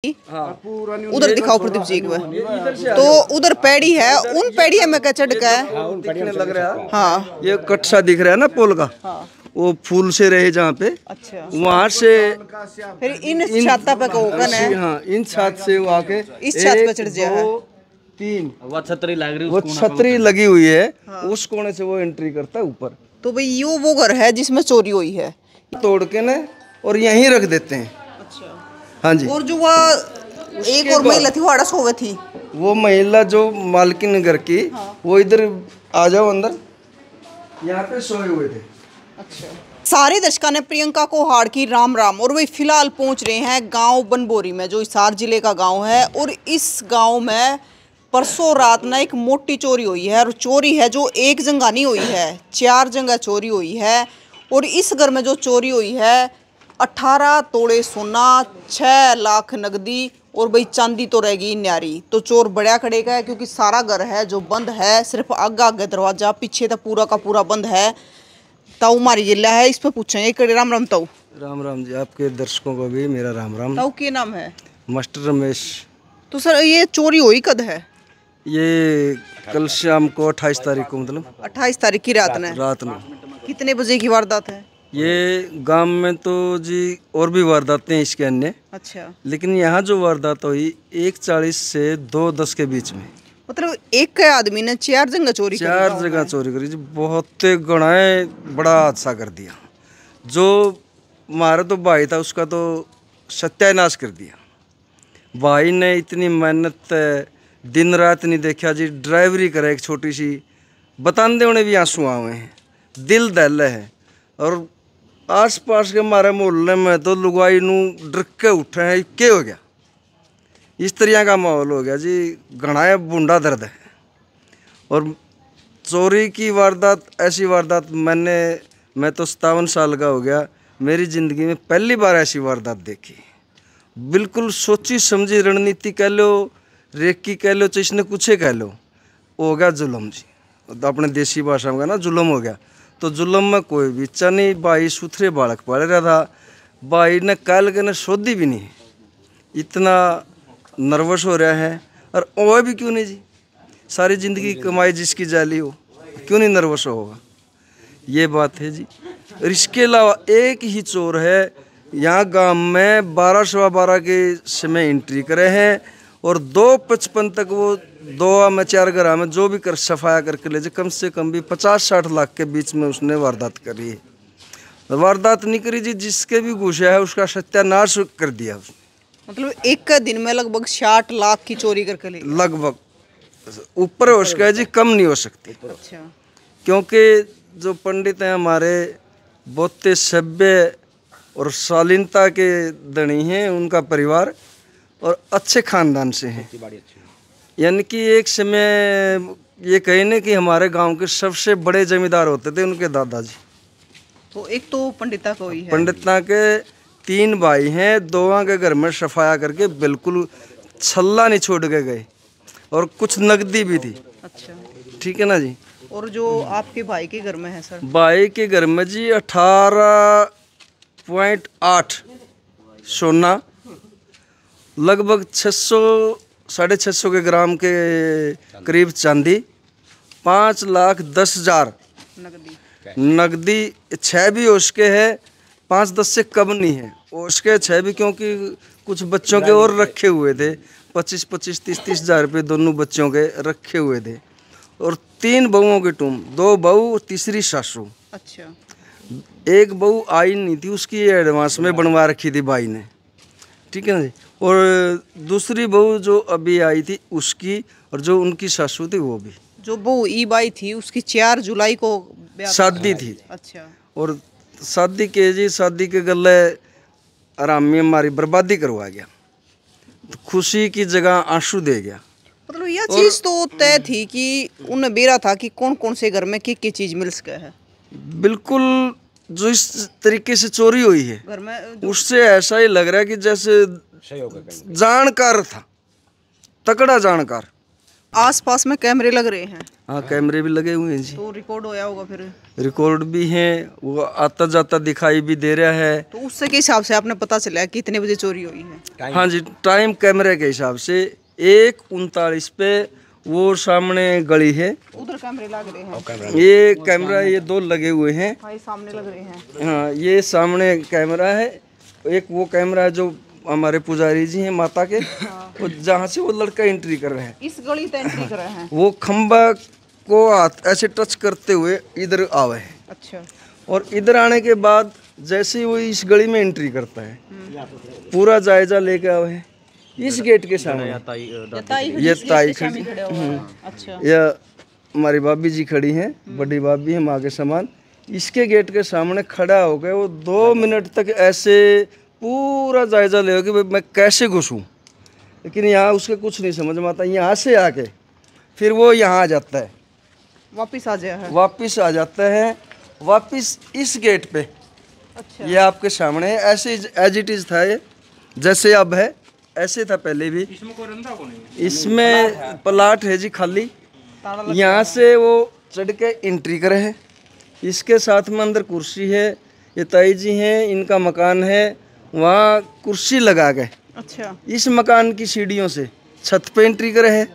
उधर दिखाओ प्रदीप जी एक बार। तो उधर पैड़ी है, उन पैड़ी में क्या चढ़ का है लग रहा है। हाँ ये कटसा दिख रहा है ना पोल का। हाँ। वो फूल से रहे जहाँ पे, अच्छा वहाँ से फिर इन छाता पे कौन है? हाँ, इन छत से वो आके इस छत पे चढ़ जाए है। 3 वो छतरी लग रही है, वो छतरी लगी हुई है। हाँ। उस कोने से वो एंट्री करता है ऊपर। तो भाई यो वो घर है जिसमें चोरी हुई है, तोड़ के ना और यहीं रख देते हैं। अच्छा। हाँ जी। और जो वह एक और महिला थी वो अड़स हो गई थी, वो महिला जो मालकिन घर की, वो इधर आ जाओ अंदर, यहाँ पे सोए हुए थे। अच्छा। सारे दर्शकों ने प्रियंका को हाड़ की राम राम। और वही फिलहाल पहुंच रहे हैं गांव बनबोरी में, जो हिसार जिले का गांव है। और इस गांव में परसों रात ना एक मोटी चोरी हुई है। और चोरी है जो एक जगह नहीं हुई है, 4 जगह चोरी हुई है। और इस घर में जो चोरी हुई है 18 तोड़े सोना, 6 लाख नकदी और भाई चांदी तो रहेगी न्यारी। तो चोर बड़ा खड़े का है क्योंकि सारा घर है जो बंद है, सिर्फ आगे आगे दरवाजा, पीछे तो पूरा का पूरा बंद है। ताऊ मारी जिला है, इस पे पूछेंगे कड़े राम राम। ताऊ राम राम जी, आपके दर्शकों को भी मेरा राम राम। ताऊ के नाम है? मास्टर रमेश। तो सर ये चोरी हुई कद है? ये कल शाम को 28 तारीख को, मतलब 28 तारीख की रात ने। रात में। कितने बजे की वारदात है? ये गांव में तो जी और भी वारदातें हैं इसके अन्य, अच्छा। लेकिन यहाँ जो वारदात हुई 1:40 से 2:10 के बीच में। मतलब एक आदमी ने 4 जगह चोरी करी? 4 जगह चोरी करी जी, बहुत गणाए बड़ा हादसा कर दिया। जो हमारा तो भाई था उसका तो सत्यानाश कर दिया। भाई ने इतनी मेहनत दिन रात नहीं देखा जी, ड्राइवरी करे एक छोटी सी, बताते उन्हें भी आंसू आए हैं, दिल दहल है। और आस पास के हमारे मोहल्ले में तो लुगाई नू डर के उठे हैं, क्या हो गया, इस तरह का माहौल हो गया जी, घना बूंदा दर्द है। और चोरी की वारदात, ऐसी वारदात मैं तो 57 साल का हो गया, मेरी ज़िंदगी में पहली बार ऐसी वारदात देखी। बिल्कुल सोची समझी रणनीति कह लो, रेकी कह लो, जिसने कुछ कह लो, हो गया जुल्म जी। अपने देसी भाषा में ना जुल्म हो गया। तो जुल्म में कोई भी इच्छा नहीं। भाई सुथरे बालक पढ़ रहा था, भाई ने कल के ने सोधी भी नहीं, इतना नर्वस हो रहा है। और वो भी क्यों नहीं जी, सारी ज़िंदगी कमाई जिसकी जाली हो, क्यों नहीं नर्वस होगा, ये बात है जी। और इसके अलावा एक ही चोर है यहाँ गांव में 12 सवा 12 के समय एंट्री करे हैं। और 2:55 तक वो 2 में 4 घर में जो भी कर सफाया करके ले जाए, कम से कम भी 50-60 लाख के बीच में उसने वारदात करी है। वारदात नहीं करी जी, जिसके भी घुसा है उसका सत्यानाश कर दिया उसने। मतलब एक दिन में लगभग 60 लाख की चोरी करके ले? लगभग ऊपर हो सकता है जी, कम नहीं हो सकती। अच्छा। क्योंकि जो पंडित हैं हमारे, बहुत सभ्य और शालीनता के धनी हैं, उनका परिवार और अच्छे खानदान से हैं। यानी कि एक समय ये कहे न कि हमारे गांव के सबसे बड़े जमींदार होते थे उनके दादाजी। तो एक तो पंडिता को ही है। पंडिता के 3 भाई हैं, 2 के घर में सफाया करके बिल्कुल छल्ला नहीं छोड़ के गए। और कुछ नकदी भी थी। अच्छा। ठीक है ना जी। और जो आपके भाई के घर में है सर? भाई के घर में जी 18.8 सोना, लगभग 600-650 के ग्राम के करीब चांदी, 5,10,000 नकदी 6 भी उसके है, 5-10 से कम नहीं है उसके 6 भी, क्योंकि कुछ बच्चों के और रखे हुए थे, 25-25, 30-30 हज़ार रुपये दोनों बच्चों के रखे हुए थे। और 3 बहुओं की टूम, 2 बहू, तीसरी सासू। अच्छा। एक बहू आई नहीं थी, उसकी एडवांस में बनवा रखी थी भाई ने, ठीक है ना जी। और दूसरी बहू जो अभी आई थी उसकी, और जो उनकी सासू थी वो भी। जो बहू ईब आई थी उसकी 4 जुलाई को शादी थी। अच्छा। और शादी के गले आरामी हमारी बर्बादी करवा गया, तो खुशी की जगह आंसू दे गया। मतलब यह चीज तो तय थी कि उन्हें बेरा था कि कौन कौन से घर में क्या चीज मिल सके है। बिल्कुल, जो इस तरीके से चोरी हुई है घर में उससे ऐसा ही लग रहा है कि जैसे जानकार था, तकड़ा जानकार, आसपास में कैमरे लग रहे हैं, हाँ कैमरे भी लगे हुए हैं जी। तो रिकॉर्ड होया होगा फिर। रिकॉर्ड भी है, वो आता जाता दिखाई भी दे रहा है। तो उससे के हिसाब से आपने पता चला कि कितने बजे चोरी हुई है? हाँ जी, टाइम कैमरे के हिसाब से 1:39 पे वो सामने गली है, उधर कैमरे लग रहे हैं। ये कैमरा ये 2 लगे हुए हैं। हाँ, ये सामने लग रहे हैं। हाँ ये सामने कैमरा है, एक वो कैमरा है जो हमारे पुजारी जी हैं माता के, वो जहाँ से वो लड़का एंट्री कर रहे हैं, इस गली से एंट्री कर रहे हैं। वो खंबा को हाथ ऐसे टच करते हुए इधर आवे है। अच्छा। और इधर आने के बाद जैसे ही वो इस गली में एंट्री करता है, पूरा जायजा लेके आवे है। इस गेट के सामने ये ताई खड़ी, अच्छा। या हमारी भाभी जी खड़ी हैं, बड़ी भाभी है माँ के समान। इसके गेट के सामने खड़ा हो गए वो 2 मिनट तक ऐसे पूरा जायजा ले कि भाई मैं कैसे घुसूं, लेकिन यहाँ उसके कुछ नहीं समझ में आता। यहाँ से आके फिर वो यहाँ आ जाता है, वापिस आ जाया है। वापिस आ जाता है, वापिस इस गेट पे। अच्छा। ये आपके सामने ऐसे एज इट इज था, ये जैसे अब है ऐसे था पहले भी। इसमें प्लाट है जी खाली, यहाँ से वो चढ़ के एंट्री करे है। इसके साथ में अंदर कुर्सी है, ये ताई जी हैं, इनका मकान है, वहाँ कुर्सी लगा के अच्छा। इस मकान की सीढ़ियों से छत पे एंट्री करे है।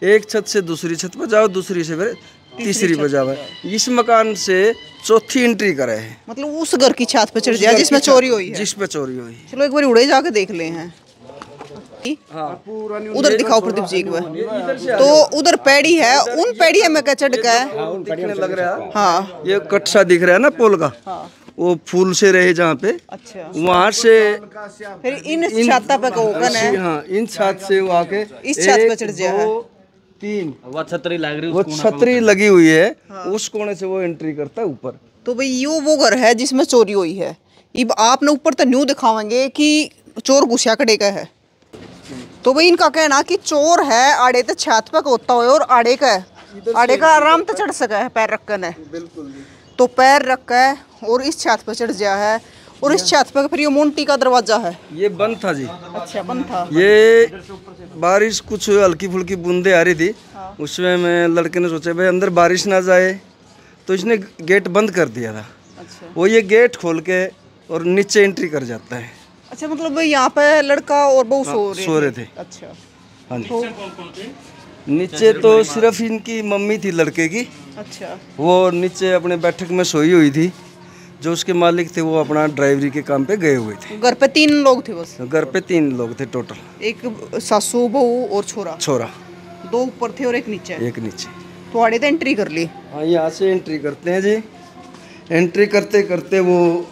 एक छत से दूसरी छत पर जाओ, दूसरी से फिर तीसरी पर जाओ। इस मकान से चौथी एंट्री करे है, मतलब उस घर की छत पे चढ़ गया जिसमें चोरी हुई है। जिस पे चोरी हुई। चलो एक बार उड़े जाके देख ले हैं। हाँ उधर दिखाओ प्रदीप जी एक बार। तो उधर पैड़ी है, उन पैड़ी में क्या चढ़ का है? दिखने लग रहा है। हाँ। ये कटसा दिख रहा है ना पोल का, हाँ। वो फूल से रहे जहाँ पे, अच्छा। वहाँ से फिर इन छाता पे का ओपन है। हाँ इन छत से वो आके इस छत पे चढ़ जाए। 1 2 3 वो छतरी लग रही, वो छतरी लगी हुई है, उस कोने से वो एंट्री करता है ऊपर। तो भाई यो वो घर है जिसमें चोरी हुई है। अब आपने ऊपर तो न्यू दिखावेंगे कि चोर घुसिया कड़े का है। तो भाई इनका कहना कि चोर है आड़े तो छत पे होता हो और आड़े का आराम तो चढ़ सका है पैर रखकर है। बिल्कुल। तो पैर रखा है और इस छत पे चढ़ गया है। और इस छत पे फिर ये मोंटी का दरवाजा है। ये बंद था जी। अच्छा, बंद था। ये बारिश कुछ हल्की फुल्की बूंदे आ रही थी, उसमें मैं लड़के ने सोचा भाई अंदर बारिश ना जाए, तो इसने गेट बंद कर दिया था। अच्छा। वो ये गेट खोल के और नीचे एंट्री कर जाता है। अच्छा, मतलब भाई यहाँ पे लड़का और बहू सो रहे थे। अच्छा। हाँ जी। नीचे तो सिर्फ इनकी मम्मी थी लड़के की। अच्छा। वो नीचे अपने बैठक में सोई हुई थी। जो उसके मालिक थे वो अपना ड्राइवरी के काम पे गए हुए थे। घर पे 3 लोग थे बस? घर पे 3 लोग थे टोटल, एक सासू बहू और छोरा। 2 ऊपर थे और एक नीचे। एक नीचे। तो आड़े तो एंट्री कर ली। हाँ यहाँ से एंट्री करते हैं जी। एंट्री करते करते वो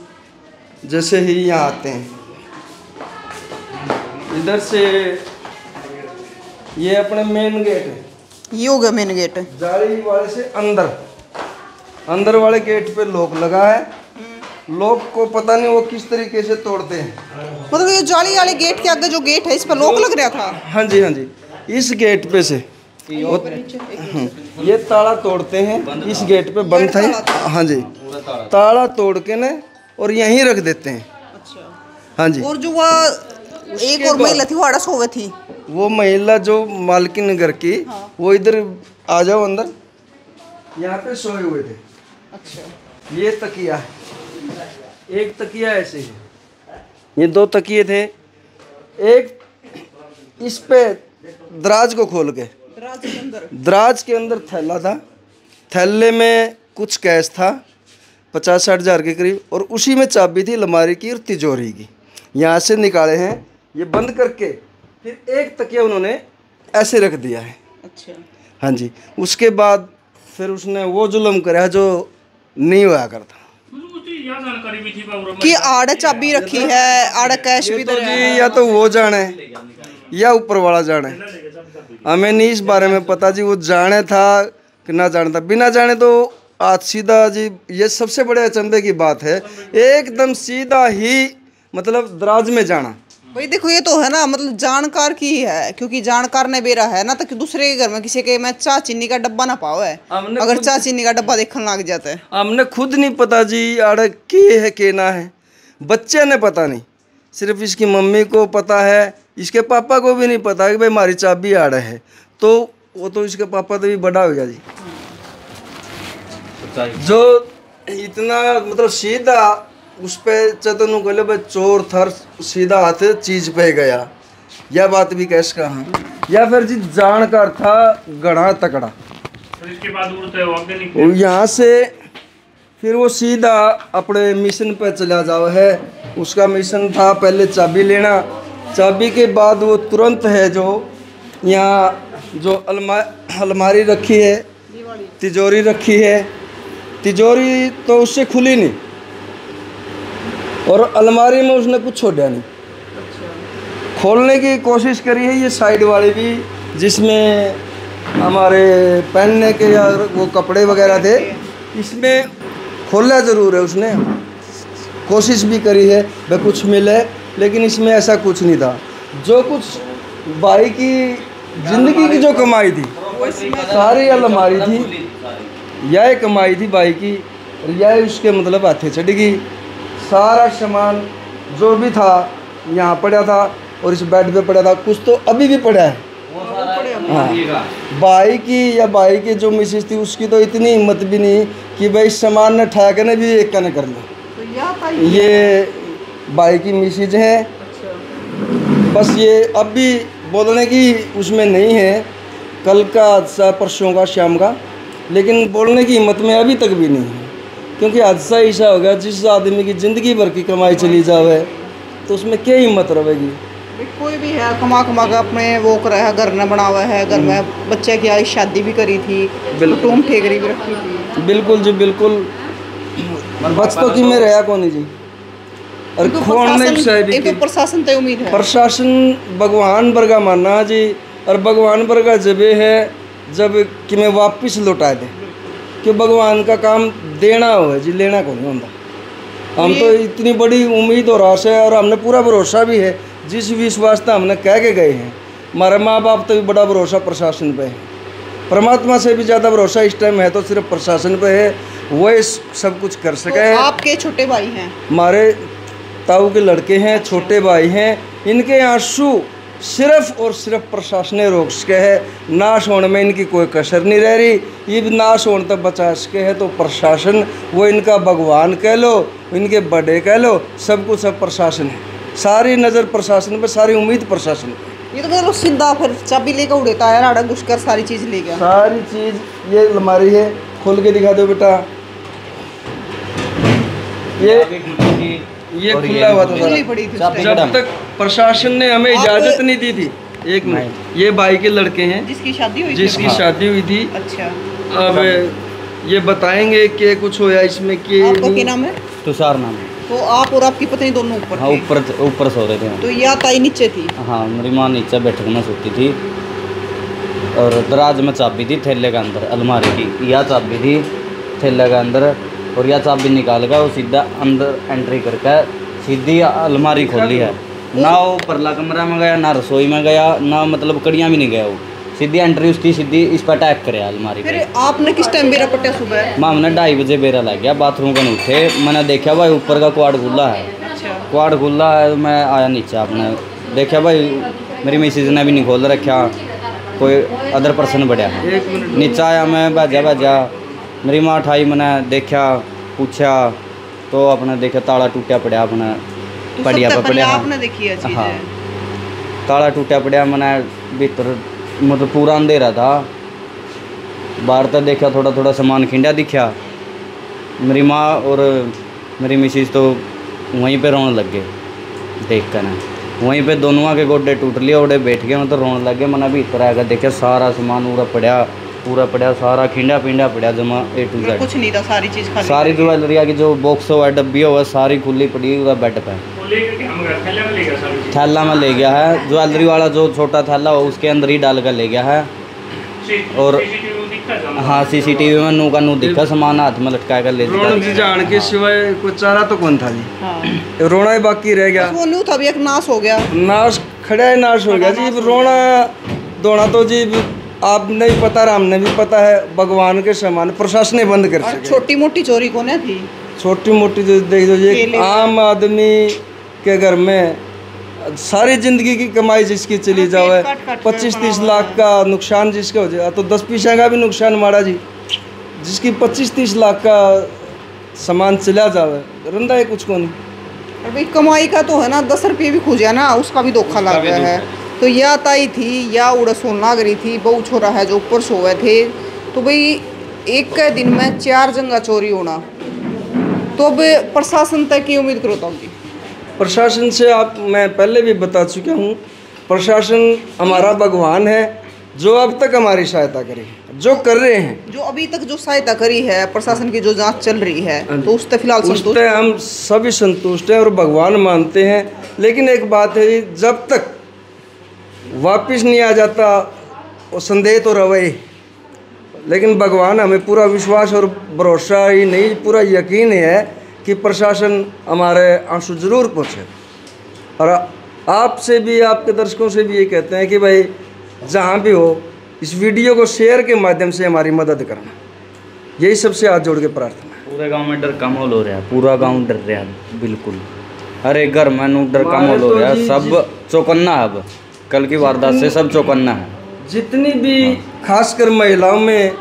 जैसे ही यहाँ आते हैं, इधर से ये अपने मेन गेट है, ये हो गया मेन गेट। जाली वाले से अंदर वाले गेट पे लॉक लगा है। लॉक को पता नहीं वो किस तरीके से तोड़ते हैं। मतलब ये जाली वाले गेट के आगे जो गेट है इस पर लॉक लग रहा था? हाँ जी हाँ जी, इस गेट पे से ये ताला तोड़ते हैं। इस गेट पे बंद था। हाँ जी, ताला तोड़ के ना और यहीं रख देते हैं। अच्छा। हाँ जी। और जो वह एक और महिला थी वो आड़ा सोवे थी, वो महिला जो मालकिन घर की, वो इधर आ जाओ अंदर, यहाँ पे सोए हुए थे। अच्छा। ये तकिया है, एक तकिया ऐसे है, ये 2 तकिए थे। एक इस पे दराज को खोल के, दराज के अंदर थैला था, थैले में कुछ कैश था 50-60 हज़ार के करीब, और उसी में चाबी थी अलमारी की और तिजोरी की। यहाँ से निकाले हैं, ये बंद करके फिर एक तकिया उन्होंने ऐसे रख दिया है। अच्छा। हाँ जी। उसके बाद फिर उसने वो जुल्म करा जो नहीं हुआ करता कि आड़ा चाबी रखी है, आड़ा कैश भी तो जी, या तो वो जाने या ऊपर वाला जाने, हमें नहीं इस बारे में पता जी। वो जाने था कि ना जाने था, बिना जाने तो आज सीधा जी, ये सबसे बड़े अचंभे की बात है, एकदम सीधा ही मतलब दराज में जाना। भाई देखो ये तो है ना, मतलब जानकार की है, क्योंकि जानकार ने बेरा है ना, तो कि दूसरे के घर में किसी के में चाय चीनी का डब्बा ना पाओ है। अगर चाय चीनी का डब्बा देखने लग जाता है, हमने खुद नहीं पता जी आड़ा के है के ना है, बच्चे ने पता नहीं, सिर्फ इसकी मम्मी को पता है, इसके पापा को भी नहीं पता कि भाई हमारी चाबी आड़ा है। तो वो तो इसके पापा तो भी बड़ा हो गया जी। जो इतना मतलब सीधा उस पे चतनु गले भाई चोर थर सीधा हाथ चीज पे गया, यह बात भी कैसे कहा। या फिर जी जानकार था गढ़ा तकड़ा, तो इसके बाद उड़ते हो आगे निकले यहाँ से फिर वो सीधा अपने मिशन पे चला जाओ है। उसका मिशन था पहले चाबी लेना, चाबी के बाद वो तुरंत है जो यहाँ जो अलमारी रखी है, तिजोरी रखी है, तिजोरी तो उससे खुली नहीं और अलमारी में उसने कुछ छोड़ा नहीं। खोलने की कोशिश करी है ये साइड वाली भी, जिसमें हमारे पहनने के या वो कपड़े वगैरह थे, इसमें खोला ज़रूर है उसने, कोशिश भी करी है भाई कुछ मिले, लेकिन इसमें ऐसा कुछ नहीं था। जो कुछ भाई की ज़िंदगी की जो कमाई थी सारी अलमारी थी, यह कमाई थी भाई की, और यह उसके मतलब हाथे चढ़ गई। सारा सामान जो भी था यहाँ पड़ा था और इस बेड पे पड़ा था, कुछ तो अभी भी पड़ा है। हाँ, भाई की या भाई की जो मिसेज थी उसकी तो इतनी हिम्मत भी नहीं कि भाई सामान ने ठा के भी एक का न कर लो। तो ये भाई की मिसेज है, बस ये अब भी बोलने की उसमें नहीं है, कल का हादसा परसों का शाम का, लेकिन बोलने की हिम्मत में अभी तक भी नहीं है, क्योंकि हादसा ऐसा हो गया जिस आदमी की ज़िंदगी भर की कमाई चली जावे तो उसमें क्या हिम्मत रहेगी। कोई भी है कमा कमा के अपने वो करा है, घर न बना हुआ है, घर में बच्चे की आई शादी भी करी थी, टूम ठेकरी भी रखी थी। बिल्कुल जी बिल्कुल, बचतों की में रहा कौन जी। और खोलने की प्रशासन तो उम्मीद है, प्रशासन भगवान वर्गा मानना जी, और भगवान वर्गा जब है जब कि मैं वापस लौटा दे, कि भगवान का काम देना हो है जी, लेना को नहीं होता। हम तो इतनी बड़ी उम्मीद और आशा है और हमने पूरा भरोसा भी है, जिस विश्वास से हमने कह के गए हैं। हमारे माँ बाप तो भी बड़ा भरोसा प्रशासन पे है, परमात्मा से भी ज़्यादा भरोसा इस टाइम है तो सिर्फ प्रशासन पे है, वह सब कुछ कर सके। तो आपके छोटे भाई हैं, हमारे ताऊ के लड़के हैं, छोटे भाई हैं, इनके आंसू सिर्फ और सिर्फ प्रशासन ने रोक सके है। नाश होने में इनकी कोई कसर नहीं रह रही, ये भी नाश होने तक बचा सके है तो प्रशासन, वो इनका भगवान कह लो, इनके बड़े कह लो, सब कुछ सब प्रशासन है। सारी नज़र प्रशासन पे, सारी उम्मीद प्रशासन पे। ये तो मतलब सीधा फिर चाबी लेकर उड़ेता है, राड़ा घुसकर सारी चीज़ ले गया। सारी चीज़ ये अलमारी है, खोल के दिखा दो बेटा, ये खुला हुआ था जब तक प्रशासन ने हमें इजाज़त नहीं दी थी। एक मिनट, ये भाई के लड़के हैं जिसकी शादी हुई, जिसकी शादी हुई थी। अच्छा, अब ये बताएंगे कि कुछ होया इसमें कि आपका क्या नाम है? तुषार नाम है। तो आप और आपकी पत्नी दोनों ऊपर हाँ, थे? ऊपर सो रहे थे। तो या ताई नीचे थी? हाँ, मेरी माँ नीचे बैठक में सोती थी और दराज में चाबी थी थैले के अंदर, अलमारी की यह चाबी थी थैले के अंदर, और यह चाबी निकाल कर वो सीधा अंदर एंट्री करके सीधी अलमारी खोली है। ना वो परला कमरा में गया, ना रसोई में गया, ना मतलब कड़ियाँ भी नहीं गया, वो सीधी एंट्री उसकी सीधी इस पर अटैक करे अलमारी पे। फिर आपने किस टाइम बेरा पट्टा सुबह? माँ हमने 2:30 बजे बेरा लग गया, बाथरूम का उठे, मैंने देखा भाई ऊपर का क्वाड खुला है। अच्छा, क्वाड खुला है, मैं आया नीचे, आपने देखा भाई मेरी मिसेज ने भी नहीं खोल रखा, कोई अदर पर्सन बढ़िया नीचे आया, मैं भाजा मेरी माँ उठाई, मैंने देखा पूछा तो अपने देखा ताला टूटा पड़ा, अपने पड़िया पर पड़ा। आपने देखी है चीज़? हाँ, ताला टूटा पड़ा, मैंने भीतर मतलब पूरा अंधेरा था, बाहर तक देखा थोड़ा थोड़ा सामान खिंडा दिखा। मेरी माँ और मेरी मिसेज तो वहीं पे रोने लग गए देख कर, वहीं पे दोनों के गोडे टूट लिए, ओडे बैठ गए, मतलब रोने लग गए। मैंने भीतर आकर देखा सारा सामान पूरा पड़ा, सारा खिंडा पिंडा पड़ा जमा A to Z, कुछ नहीं था, सारी चीज़ खाली। सारी ज्वेलरी की जो बॉक्स हुआ डब्बी हुआ सारी खुली पड़ी हुआ बेड पे, थैला में ले गया है। ज्वेलरी वाला जो छोटा थैला हो उसके अंदर ही डाल कर ले गया है। और हाँ, CCTV में नू का नू दिखा, सामान हाथ में लटका कर ले जी जान के सिवाय कोई चारा तो कौन था जी। हाँ। रोना ही बाकी रह गया, वो नू था भी एक नाश हो गया, नाश खड़ा है, नाश हो गया जी। रोना धोना तो जी आप नहीं पता, हमने भी पता है, भगवान के समान प्रशासन ने बंद कर सके। छोटी मोटी चोरी कौन थी? छोटी मोटी तो देख दो जी, आम आदमी के घर में सारी जिंदगी की कमाई जिसकी चली जावे, 25-30 लाख का नुकसान जिसका हो जाए, तो 10 पैसा का भी नुकसान मारा जी, जिसकी 25-30 लाख का सामान चला जावे, रंदा है कुछ को नहीं। और भाई कमाई का तो है ना, 10 रुपये भी खुजा ना, उसका भी धोखा लग गया है। तो या ताई थी या उड़ा सोन लाग रही थी, बहु छोरा है जो ऊपर सोए थे। तो भाई एक के दिन में 4 जगह चोरी होना, तो अब प्रशासन तक की उम्मीद करो तो जी? प्रशासन से आप मैं पहले भी बता चुका हूँ, प्रशासन हमारा भगवान है, जो अब तक हमारी सहायता करे, जो कर रहे हैं, जो अभी तक जो सहायता करी है प्रशासन की, जो जांच चल रही है, तो उस तक फिलहाल उस पे हम सभी संतुष्ट हैं और भगवान मानते हैं। लेकिन एक बात है, जब तक वापस नहीं आ जाता वो संदेह तो रहे, लेकिन भगवान हमें पूरा विश्वास और भरोसा ही नहीं, पूरा यकीन है कि प्रशासन हमारे आंसू जरूर पहुँचे। और आपसे भी, आपके दर्शकों से भी ये कहते हैं कि भाई जहाँ भी हो, इस वीडियो को शेयर के माध्यम से हमारी मदद करना, यही सबसे हाथ जोड़ के प्रार्थना है। पूरे गांव में डर का माहौल हो रहा है, पूरा गांव डर रहा है, बिल्कुल हर एक घर में डर का माहौल हो रहा है, सब चौकन्ना है। अब कल की वारदात से सब चौकन्ना है। जितनी भी खासकर महिलाओं में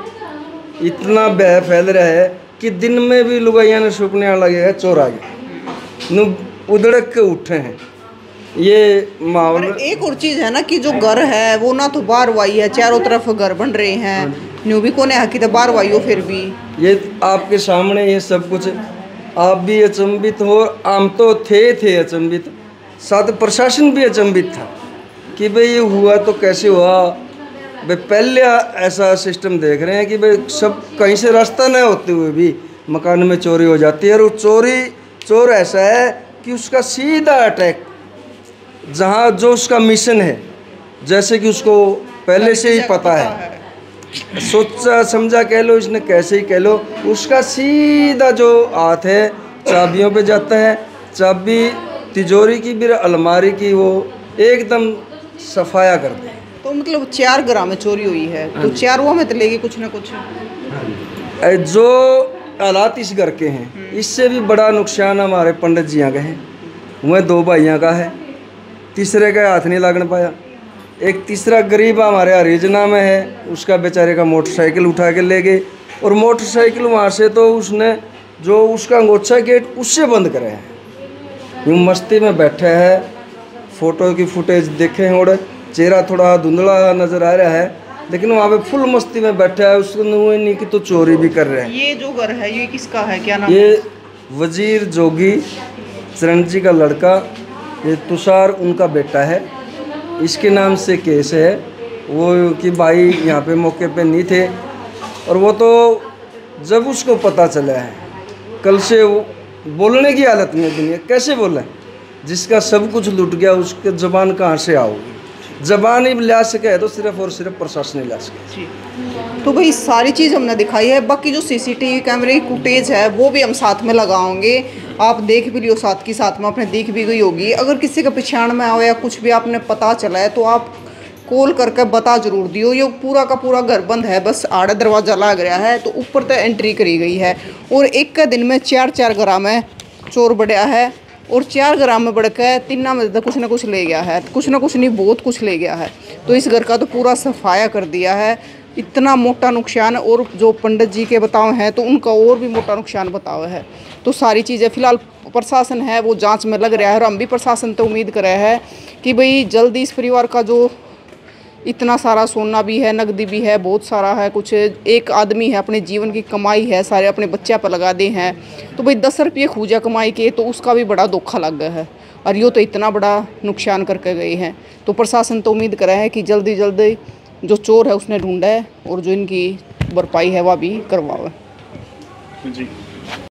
इतना भय फैल रहा है कि दिन में भी लुगाइया ने सुपने लगे है, चोर आ गए, उधड़क के उठे हैं, ये माहौल। एक और चीज़ है ना कि जो घर है वो ना तो बाहर वाई है, चारों तरफ घर बन रहे हैं, न्यू भी कोने हकी तो बाहर वाई हो, फिर भी ये आपके सामने ये सब कुछ, आप भी अचंभित हो, आम तो थे अचंभित, साथ प्रशासन भी अचंभित था कि भाई ये हुआ तो कैसे हुआ। भाई पहले ऐसा सिस्टम देख रहे हैं कि भाई सब कहीं से रास्ता न होते हुए भी मकान में चोरी हो जाती है, और चोर ऐसा है कि उसका सीधा अटैक जहाँ जो उसका मिशन है, जैसे कि उसको पहले से ही पता है, सोचा समझा कह लो, इसने कैसे ही कह लो, उसका सीधा जो हाथ है चाबियों पे जाता है, चाबी तिजोरी की भी अलमारी की वो एकदम सफाया कर दे। तो मतलब 4 ग्राम में चोरी हुई है, तो 4 में तो लेगी कुछ ना कुछ। जो हालात इस घर के हैं, इससे भी बड़ा नुकसान हमारे पंडित जियाँ का है, वह 2 भाइयों का है, तीसरे का हाथ नहीं लगने पाया। एक तीसरा गरीब हमारे हरिजना में है, उसका बेचारे का मोटरसाइकिल उठा के ले गए, और मोटरसाइकिल वहाँ से तो उसने जो उसका अंगोछा गेट उससे बंद करे है, यूँ मस्ती में बैठे है। फ़ोटो की फुटेज देखे हैं, और चेहरा थोड़ा धुंधला नज़र आ रहा है, लेकिन वहाँ पे फुल मस्ती में बैठा है, उसको नहीं कि तो चोरी भी कर रहे हैं। ये जो घर है ये किसका है, क्या नाम? ये वजीर जोगी चरण जी का लड़का, ये तुषार उनका बेटा है, इसके नाम से केस है। वो कि भाई यहाँ पे मौके पे नहीं थे, और वो तो जब उसको पता चला है, कल से वो बोलने की हालत में भी नहीं है। कैसे बोला है? जिसका सब कुछ लूट गया उसके ज़बान कहाँ से आओगी? ज़बान ही ला सके तो सिर्फ और सिर्फ प्रशासन ही ला सके। तो भाई सारी चीज़ हमने दिखाई है, बाकी जो सीसीटीवी कैमरे की फुटेज है वो भी हम साथ में लगाओगे, आप देख भी लियो, साथ की साथ में आपने देख भी गई होगी। अगर किसी का पहचान में आओ या कुछ भी आपने पता चला है तो आप कॉल करके बता जरूर दियो। ये पूरा का पूरा घर बंद है, बस आड़ा दरवाज़ा लग रहा है, तो ऊपर तक एंट्री करी गई है, और एक के दिन में 4 ग्राम में चोर बढ़िया है, और 4 ग्राम में बढ़ के 3 में तो कुछ ना कुछ ले गया है, कुछ ना कुछ नहीं बहुत कुछ ले गया है। तो इस घर का तो पूरा सफाया कर दिया है, इतना मोटा नुकसान। और जो पंडित जी के बताओ हैं तो उनका और भी मोटा नुकसान बताओ है। तो सारी चीज़ें फिलहाल प्रशासन है वो जांच में लग रहा है, और हम भी प्रशासन तो उम्मीद कर रहे हैं कि भाई जल्दी इस परिवार का जो इतना सारा सोना भी है, नकदी भी है, बहुत सारा है, कुछ एक आदमी है अपने जीवन की कमाई है सारे अपने बच्चे पर लगा दे हैं, तो भाई 10 रुपये खूजा कमाई के, तो उसका भी बड़ा धोखा लग गया है, और यो तो इतना बड़ा नुकसान करके गए हैं। तो प्रशासन तो उम्मीद कर रहा है कि जल्दी जल्दी जो चोर है उसने ढूंढा है, और जो इनकी भरपाई है वह भी करवावे। जी।